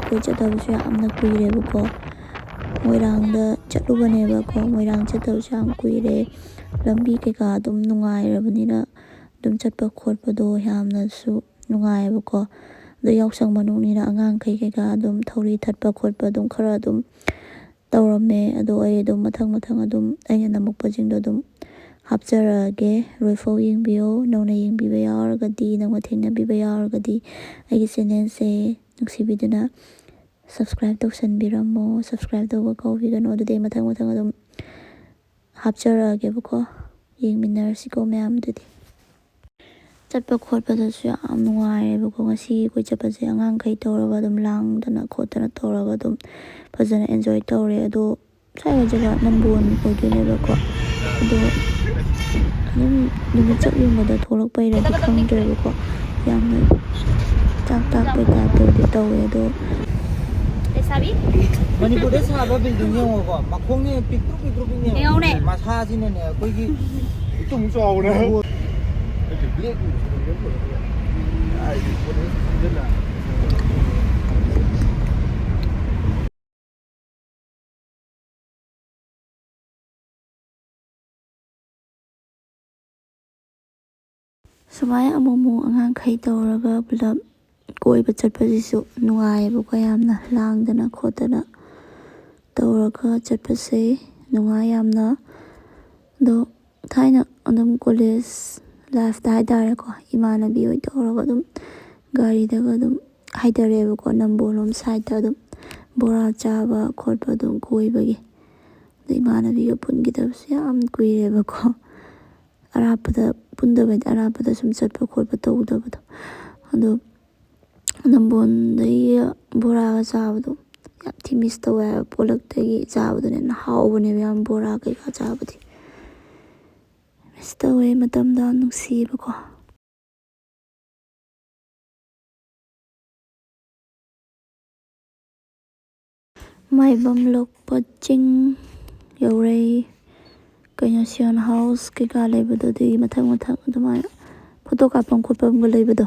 ꯀꯣꯏ ꯆꯠꯇꯕꯁꯨ ꯌꯥꯝꯅ ꯀꯨꯏꯔꯦꯕꯀꯣ ꯃꯣꯏꯔꯥꯡꯗ ꯆꯠꯂꯨꯕꯅꯦꯕꯀꯣ ꯃꯣꯏꯔꯥꯡ ꯆꯠꯇꯕꯁꯨ ꯌꯥꯝ ꯀꯨꯏꯔꯦ ꯂꯝꯕꯤ ꯀꯩꯀꯥ ꯑꯗꯨꯝ ꯅꯨꯡꯉꯥꯏꯔꯕꯅꯤꯅ ꯑꯗꯨꯝ ꯆꯠꯄ ꯈꯣꯠꯄꯗꯣ ꯌꯥꯝꯅꯁꯨ ꯅꯨꯡꯉꯥꯏꯌꯦꯕꯀோ ꯑꯗꯣ ꯌꯥꯎꯁꯪ ꯃꯅꯨꯡꯅꯤꯅ ꯑꯉꯥꯡꯈꯩ ꯀꯩꯀꯥ ꯑꯗꯨꯝ ꯊꯧꯔꯤ ꯊꯠꯄ ꯈꯣꯠꯄ ꯑꯗꯨꯝ ꯈꯔ ꯑꯗꯨꯝ ꯇꯧꯔꯝꯃꯦ ꯑꯗꯣ ꯑꯩ ꯑꯗꯨꯝ ꯃꯊꯪ ꯑꯗꯨꯝ ꯑꯩꯅ ꯅꯝꯃꯛꯄꯁꯤꯡꯗꯣ ꯑꯗꯨꯝ ꯍꯥꯞꯆꯔꯛꯑꯒꯦ ꯂꯣꯏꯐꯥꯎ ꯌꯦꯡꯕꯤꯌꯣ ꯅꯧꯅ ꯌꯦꯡꯕꯤꯕ ꯌꯥꯎꯔꯒꯗꯤ ꯅꯧꯅ ꯊꯦꯡꯅꯕꯤꯕ ꯌꯥꯎꯔꯒꯗꯤ ꯑꯩꯒꯤ ꯆꯦꯅꯦꯜꯁꯦ ꯅꯨꯡꯁꯤꯕꯤꯗꯨꯅ ꯁꯕꯁꯀ꯭ꯔꯥꯏꯕ ꯇꯧꯁꯟꯕꯤꯔꯝꯃꯣ ꯁꯕꯁꯀ꯭ꯔꯥꯏꯕ ꯇꯧꯕ ꯀꯥꯎꯕꯤꯒꯅꯨ ꯑꯗꯨꯗꯤ ꯑꯩ ꯃꯊꯪ ꯑꯗꯨꯝ ꯍꯥꯞꯆꯔꯛꯑꯒꯦꯕꯀꯣ ꯌꯦꯡꯃꯤꯟꯅꯔꯁꯤꯀꯣ ꯃꯌꯥꯝꯗꯨꯗꯤ ꯆꯠꯄ ꯈꯣꯠꯄꯗꯁꯨ ꯌꯥꯝ ꯅꯨꯡꯉꯥꯏꯔꯦꯕꯀꯣ ꯉꯁꯤ ꯑꯩꯈꯣꯏ ꯆꯠꯄꯁꯦ ꯑꯉꯥꯡꯈꯩ ꯇꯧꯔꯒ ꯑꯗꯨꯝ ꯂꯥꯡꯗꯅ ꯈꯣꯠꯇꯅ ꯇꯧꯔꯒ ꯑꯗꯨꯝ ꯐꯖꯅ ꯑꯦꯟꯖꯣꯏ ꯇꯧꯔꯦ ꯑꯗꯣ ꯁ꯭ꯋꯥꯏ ꯖꯒꯥ ꯅꯝꯕꯣꯜ ꯑꯣꯏꯗꯣꯏꯅꯦꯕꯀꯣ ꯑꯗꯣ ꯑꯗꯨꯝ ꯅꯨꯃꯤꯠ ꯆꯞ ꯌꯨꯡꯕꯗ ꯊꯣꯛꯂꯛꯄꯩꯔꯗꯤ ꯈꯪꯗ꯭ꯔꯦꯕꯀꯣ ꯌꯥꯝꯅ ꯆꯥꯛ ꯇꯥꯛꯄꯩ ꯇꯥꯏꯞꯇꯕꯨꯗꯤ ꯇꯧꯋꯦ ꯑꯗꯣ ꯃꯅꯤꯄꯨꯔꯗ ꯁꯥꯕ ꯕꯤꯜꯗꯤꯡ ꯌꯦꯡꯉꯣꯀꯣ ꯃꯈꯣꯡꯅꯦ ꯄꯤꯛꯇ꯭ꯔꯨ ꯄꯤꯛꯇ꯭ꯔꯨꯅꯦ ꯃꯁꯥꯁꯤꯅꯅꯦ ꯑꯩꯈꯣꯏꯒꯤ ꯏꯇꯨꯝ ꯆꯥꯎꯕꯅꯦ ꯁꯨꯃꯥꯏꯅ ꯑꯃꯨꯛ ꯑꯉꯥꯡꯈꯩ ꯇꯧꯔꯒ ꯄꯨꯂꯞ ꯀꯣꯏꯕ ꯆꯠꯄꯁꯤꯁꯨ ꯅꯨꯡꯉꯥꯏꯌꯦꯕꯀꯣ ꯌꯥꯝꯅ ꯂꯥꯡꯗꯅ ꯈꯣꯠꯇꯅ ꯇꯧꯔꯒ ꯆꯠꯄꯁꯦ ꯅꯨꯡꯉꯥꯏ ꯌꯥꯝꯅ ꯑꯗꯣ ꯊꯥꯏꯅ ꯑꯗꯨꯝ ꯀꯣꯂꯦꯖ ꯂꯥꯏꯐꯇ ꯍꯥꯏꯇꯥꯔꯦꯀꯣ ꯏꯃꯥꯟꯅꯕꯤ ꯍꯣꯏ ꯇꯧꯔꯒ ꯑꯗꯨꯝ ꯒꯥꯔꯤꯗꯒ ꯑꯗꯨꯝ ꯍꯥꯏꯊꯔꯛꯑꯦꯕꯀꯣ ꯅꯝꯕꯣꯜꯂꯣꯝ ꯁꯥꯏꯗꯇ ꯑꯗꯨꯝ ꯕꯣꯔꯥ ꯆꯥꯕ ꯈꯣꯠꯄ ꯑꯗꯨꯝ ꯀꯣꯏꯕꯒꯤ ꯑꯗꯣ ꯏꯃꯥꯟꯅꯕꯤꯒ ꯄꯨꯟꯈꯤꯗꯕꯁꯨ ꯌꯥꯝ ꯀꯨꯏꯔꯦꯕꯀꯣ ꯑꯔꯥꯞꯄꯗ ꯄꯨꯟꯗꯕꯩꯗꯤ ꯑꯔꯥꯞꯄꯗ ꯁꯨꯝ ꯆꯠꯄ ꯈꯣꯠꯄ ꯇꯧꯗꯕꯗꯣ ꯑꯗꯣ ꯅꯝꯕꯣꯜꯗꯒꯤ ꯕꯣꯔꯥꯒ ꯆꯥꯕꯗꯣ ꯌꯥꯝ ꯊꯤ ꯃꯤꯁ ꯇꯧꯋꯦ ꯍꯥꯏꯕ ꯄꯣꯂꯛꯇꯒꯤ ꯆꯥꯕꯗꯨꯅ ꯍꯦꯟꯅ ꯍꯥꯎꯕꯅꯦꯕ ꯌꯥꯝ ꯕꯣꯔꯥ ꯀꯩꯀꯥ ꯆꯥꯕꯗꯤ ꯃꯤꯁ ꯇꯧꯋꯦ ꯃꯇꯝꯗꯣ ꯌꯥꯝ ꯅꯨꯡꯁꯤꯌꯦꯕꯀꯣ ꯃꯥꯏꯕꯝ ꯂꯣꯛꯄ ꯆꯤꯡ ꯌꯧꯔꯩ ꯀꯩꯅꯣ ꯁꯤꯌꯣꯟ ꯍꯥꯎꯁ ꯀꯩꯀꯥ ꯂꯩꯕꯗꯣ ꯑꯗꯨꯒꯤ ꯃꯊꯪ ꯑꯗꯨꯃꯥꯏꯅ ꯐꯣꯇꯣ ꯀꯥꯞꯐꯝ ꯈꯣꯠꯐꯝꯒ ꯂꯩꯕꯗꯣ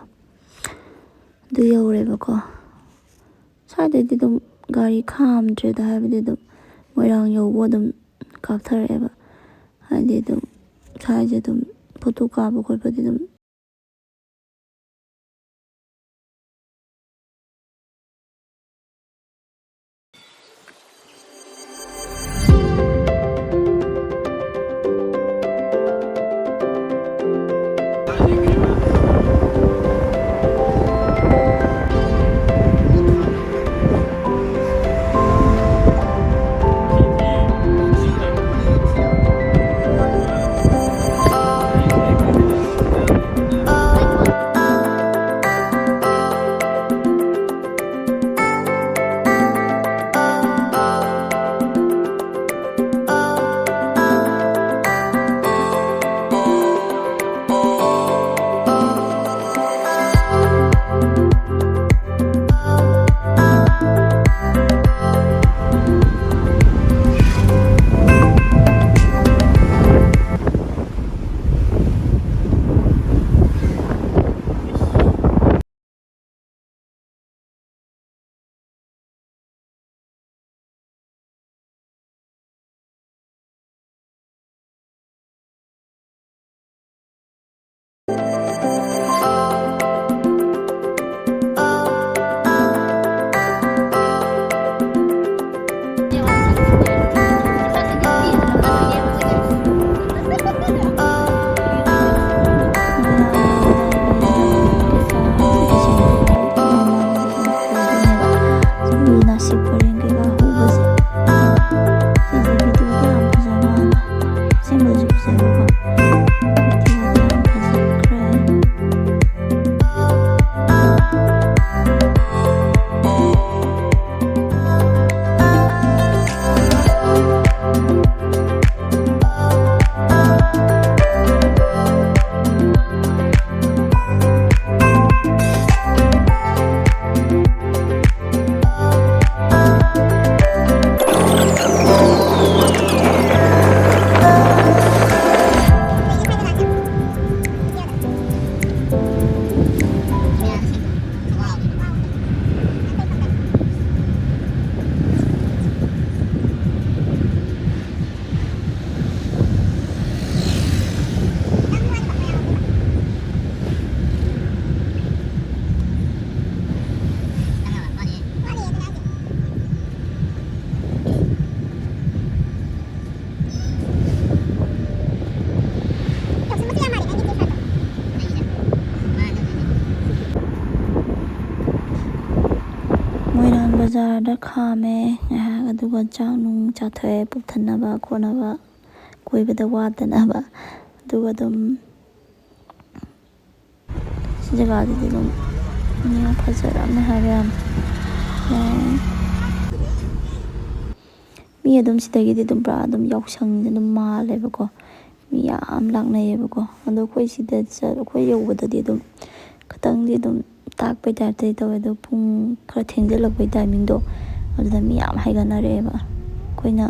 ꯑꯗꯨ ꯌꯧꯔꯦꯕꯀꯣ ꯁ꯭ꯋꯥꯏꯗꯩꯗꯤ ꯑꯗꯨꯝ ꯒꯥꯔꯤ ꯈꯥꯝꯗ꯭ꯔꯦꯗ ꯍꯥꯏꯕꯗꯤ ꯑꯗꯨꯝ ꯃꯣꯏꯔꯥꯡ ꯌꯧꯕ ꯑꯗꯨꯝ ꯀꯥꯞꯊꯔꯛꯑꯦꯕ ꯍꯥꯏꯗꯤ ꯑꯗꯨꯝ ꯁ꯭ꯋꯥꯏꯁꯦ ꯑꯗꯨꯝ ꯐꯣꯇꯣ ꯀꯥꯞꯄ ꯈꯣꯠꯄꯗꯤ ꯑꯗꯨꯝ ꯕꯖꯥꯔꯗ ꯈꯥꯝꯃꯦ ꯉꯥꯏꯍꯥꯛ ꯑꯗꯨꯒ ꯆꯥꯛ ꯅꯨꯡ ꯆꯥꯊꯣꯛꯑꯦ ꯄꯨꯛ ꯊꯟꯅꯕ ꯈꯣꯠꯅꯕ ꯀꯣꯏꯕꯗ ꯋꯥꯗꯅꯕ ꯑꯗꯨꯒ ꯑꯗꯨꯝ ꯁꯤ ꯖꯒꯥꯗꯨꯗꯤ ꯑꯗꯨꯝ ꯌꯥꯝ ꯐꯖꯔꯝꯃꯦ ꯍꯥꯏꯕ ꯌꯥꯝ ꯃꯤ ꯑꯗꯨꯝ ꯁꯤꯗꯒꯤꯗꯤ ꯑꯗꯨꯝ ꯄꯨꯔꯥ ꯑꯗꯨꯝ ꯌꯥꯎꯁꯪꯁꯦ ꯑꯗꯨꯝ ꯃꯥꯜꯂꯦꯕꯀꯣ ꯃꯤ ꯌꯥꯝ ꯂꯥꯛꯅꯩꯌꯦꯕꯀꯣ ꯑꯗꯣ ꯑꯩꯈꯣꯏ ꯁꯤꯗ ꯑꯩꯈꯣꯏ ꯌꯧꯕꯗꯗꯤ ꯑꯗꯨꯝ ꯈꯤꯇꯪꯗꯤ ꯑꯗꯨꯝ ꯇꯥꯛꯄꯩ ꯇꯥꯏꯞꯇꯗꯤ ꯇꯧꯋꯦ ꯑꯗꯣ ꯄꯨꯡ ꯈꯔ ꯊꯦꯡꯖꯤꯜꯂꯛꯄꯩ ꯇꯥꯏꯃꯤꯡꯗꯣ ꯑꯗꯨꯗ ꯃꯤ ꯌꯥꯝ ꯍꯩꯒꯠꯅꯔꯛꯑꯦꯕ ꯑꯩꯈꯣꯏꯅ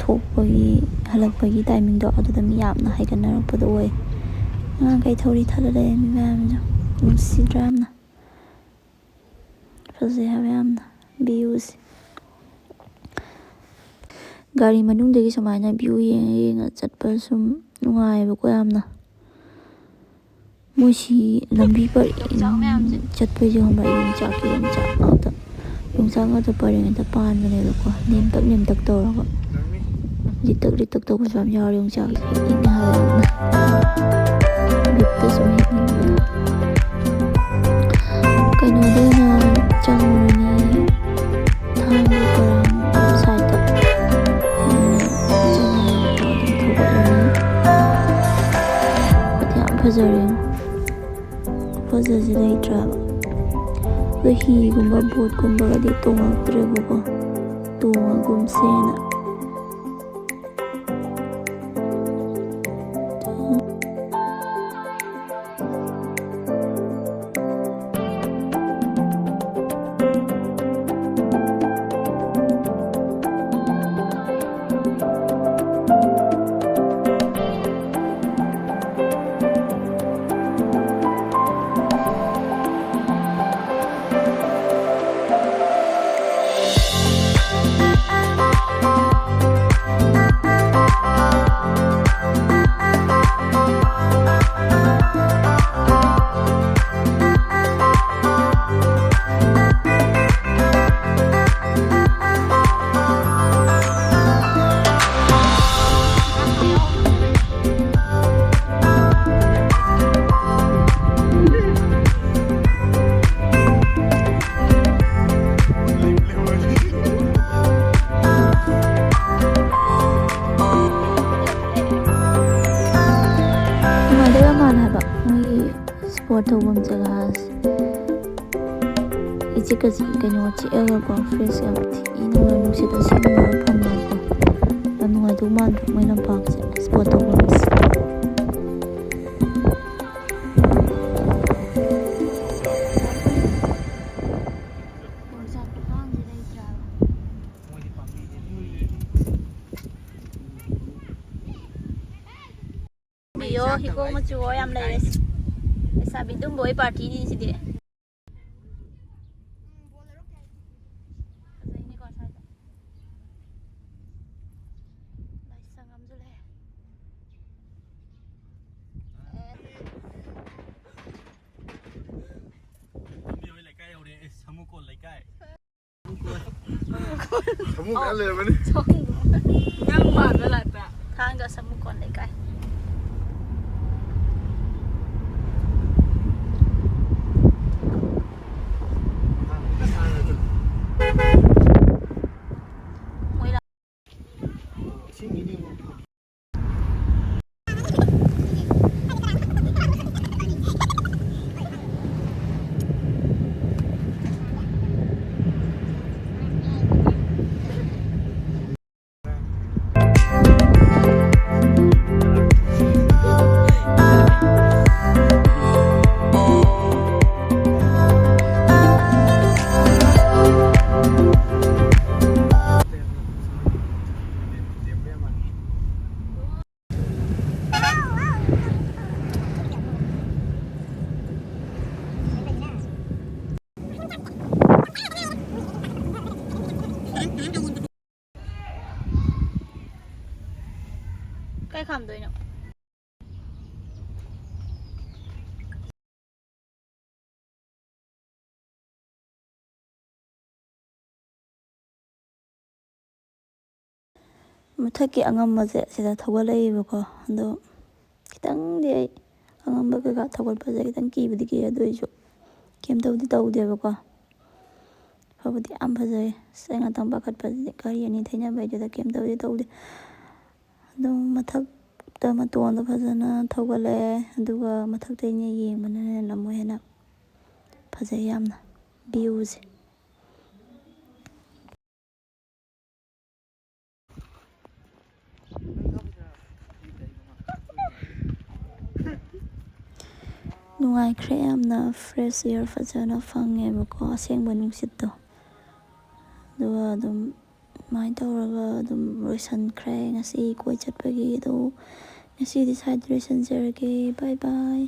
ꯊꯣꯛꯄꯒꯤ ꯍꯜꯂꯛꯄꯒꯤ ꯇꯥꯏꯃꯤꯡꯗꯣ ꯑꯗꯨꯗ ꯃꯤ ꯌꯥꯝꯅ ꯍꯩꯒꯠꯅꯔꯛꯄꯗꯣ ꯑꯣꯏ ꯑꯉꯥꯡꯈꯩ ꯊꯧꯔꯤ ꯊꯠꯂ ꯂꯩꯔꯦ ꯃꯤ ꯃꯌꯥꯝꯁꯨ ꯅꯨꯡꯁꯤꯗ꯭ꯔꯥ ꯌꯥꯝꯅ ꯐꯖꯩ ꯍꯥꯏꯕ ꯌꯥꯝꯅ ꯚ꯭ꯌꯨꯁꯦ ꯒꯥꯔꯤ ꯃꯅꯨꯡꯗꯒꯤ ꯁꯨꯃꯥꯏꯅ ꯚ꯭ꯌꯨ ꯌꯦꯡꯉ ꯌꯦꯡꯉ ꯆꯠꯄ ꯁꯨꯝ ꯅꯨꯡꯉꯥꯏꯌꯦꯕꯀꯣ ꯌꯥꯝꯅ ꯃꯣꯏꯁꯤ ꯂꯝꯕꯤ ꯄꯔꯦꯡ ꯆꯠꯄꯩꯁꯦ ꯈꯪꯕ꯭ꯔꯥ ꯌꯣꯡꯆꯥꯛ ꯉꯥꯛꯇ ꯄꯔꯦꯡ ꯉꯥꯛꯇ ꯄꯥꯟꯕꯅꯦꯕꯀꯣ ꯅꯦꯝꯇꯛ ꯇꯧꯔꯒ ꯂꯤꯇꯛ ꯇꯧꯕꯁꯨ ꯌꯥꯝ ꯌꯥꯎꯔꯦ ꯌꯣꯡꯆꯥꯛꯁꯦ ꯍꯦꯛꯅꯤꯡꯉꯦ ꯍꯥꯏꯕ ꯌꯥꯝꯅ ꯕꯤꯠꯇ ꯁꯨꯝ ꯍꯦꯛꯅꯤꯡꯕꯗꯣ ꯀꯩꯅꯣꯗ ꯑꯣꯏꯅ ꯆꯪꯉꯨꯔꯅꯤ ꯊꯥꯡꯒ ꯀꯔꯥꯡ ꯁꯥꯏꯠꯇ ꯑꯣꯏꯅ ꯆꯪꯉꯅꯤꯕꯀꯣ ꯑꯗꯨꯝ ꯊꯧꯒꯠꯂꯅꯤ ꯌꯥꯝ ꯐꯖꯔꯦ ꯐꯖꯁꯤ ꯂꯩꯇ꯭ꯔꯕ ꯑꯗꯣ ꯍꯤꯒꯨꯝꯕ ꯕꯣꯠꯀꯨꯝꯕꯒꯗꯤ ꯇꯣꯡꯉꯛꯇ꯭ꯔꯦꯕꯀꯣ ꯇꯣꯡꯉꯒꯨꯝꯁꯦꯅ ꯁ꯭ꯄꯣꯔꯠ ꯇꯧꯐꯝ ꯖꯒꯥꯁꯦ ꯏꯆꯤꯛꯀꯁꯤ ꯀꯩꯅꯣ ꯆꯤꯛꯑꯒꯀꯣ ꯐ꯭ꯔꯦꯁ ꯌꯥꯝ ꯊꯤꯅ ꯅꯨꯡꯉꯥꯏ ꯅꯨꯡꯁꯤꯠ ꯑꯁꯦꯡꯕ ꯐꯪꯉꯒꯀꯣ ꯌꯥꯝ ꯅꯨꯡꯉꯥꯏꯗꯧ ꯃꯥꯟꯗ꯭ꯔꯣ ꯃꯣꯏ ꯂꯝꯄꯥꯛꯁꯦ ꯁ꯭ꯄꯣꯔꯠ ꯇꯧꯐꯝꯁꯦ ꯍꯤꯒꯣꯛ ꯃꯆꯨ ꯌꯥꯝ ꯂꯩꯔꯦ ꯂꯩꯁꯥꯕꯤ ꯇꯨꯝꯕꯣꯏ ꯄꯥꯔꯇꯤꯅꯤ ꯁꯤꯗꯤ ꯐꯖꯩꯅꯦꯀꯣ ꯁ꯭ꯋꯥꯏꯗ ꯂꯥꯏꯁꯪ ꯑꯃꯁꯨ ꯂꯩ ꯁꯃꯨꯀꯣꯜ ꯂꯩꯀꯥꯏ ꯊꯥꯡꯒ ꯁꯃꯨꯀꯣꯟ ꯂꯩꯀꯥꯏ ꯀꯩ ꯈꯥꯝꯗꯣꯏꯅꯣ ꯃꯊꯛꯀꯤ ꯑꯉꯝꯕꯁꯦ ꯁꯤꯗ ꯊꯧꯒꯠꯂꯛꯏꯕꯀꯣ ꯑꯗꯣ ꯈꯤꯇꯪꯗꯤ ꯑꯩ ꯑꯉꯝꯕ ꯀꯩꯀꯥ ꯊꯧꯒꯠꯄꯁꯦ ꯈꯤꯇꯪ ꯀꯤꯕꯗꯤ ꯀꯤ ꯑꯗꯨ ꯑꯣꯏꯁꯨ ꯀꯩꯝꯇꯕꯨꯗꯤ ꯇꯧꯗꯦꯕꯀꯣ ꯐꯕꯨꯗꯤ ꯌꯥꯝ ꯐꯖꯩ ꯑꯩ ꯉꯥꯛꯇꯪ ꯄꯥꯈꯠꯄꯁꯤꯗꯤ ꯒꯥꯔꯤ ꯑꯅꯤ ꯊꯩꯅꯕꯩꯗꯨꯗ ꯀꯩꯝ ꯇꯧꯗꯦ ꯑꯗꯨꯝ ꯃꯊꯛꯇ ꯃꯇꯣꯟꯗ ꯐꯖꯅ ꯊꯧꯒꯠꯂꯛꯑꯦ ꯑꯗꯨꯒ ꯃꯊꯛꯇꯩꯅ ꯌꯦꯡꯕꯅ ꯍꯦꯟꯅ ꯑꯃꯨꯛ ꯍꯦꯟꯅ ꯐꯖꯩ ꯌꯥꯝꯅ ꯚ꯭ꯌꯨꯁꯦ ꯅꯨꯡꯉꯥꯏꯈ꯭ꯔꯦ ꯌꯥꯝꯅ ꯐ꯭ꯔꯦꯁ ꯏꯌꯥꯔ ꯐꯖꯅ ꯐꯪꯉꯦꯕꯀꯣ ꯑꯁꯦꯡꯕ ꯅꯨꯡꯁꯤꯠꯇꯣ ꯑꯗꯨꯒ ꯑꯗꯨꯝ ꯑꯗꯨꯃꯥꯏꯅ ꯇꯧꯔꯒ ꯑꯗꯨꯝ ꯂꯣꯏꯁꯟꯈ꯭ꯔꯦ ꯉꯁꯤ ꯀꯣꯏ ꯆꯠꯄꯒꯤ ꯑꯗꯣ ꯉꯁꯤꯗꯤ ꯁ꯭ꯋꯥꯏꯗ ꯂꯣꯏꯁꯟꯖꯔꯒꯦ ꯕꯥꯏ ꯕꯥꯏ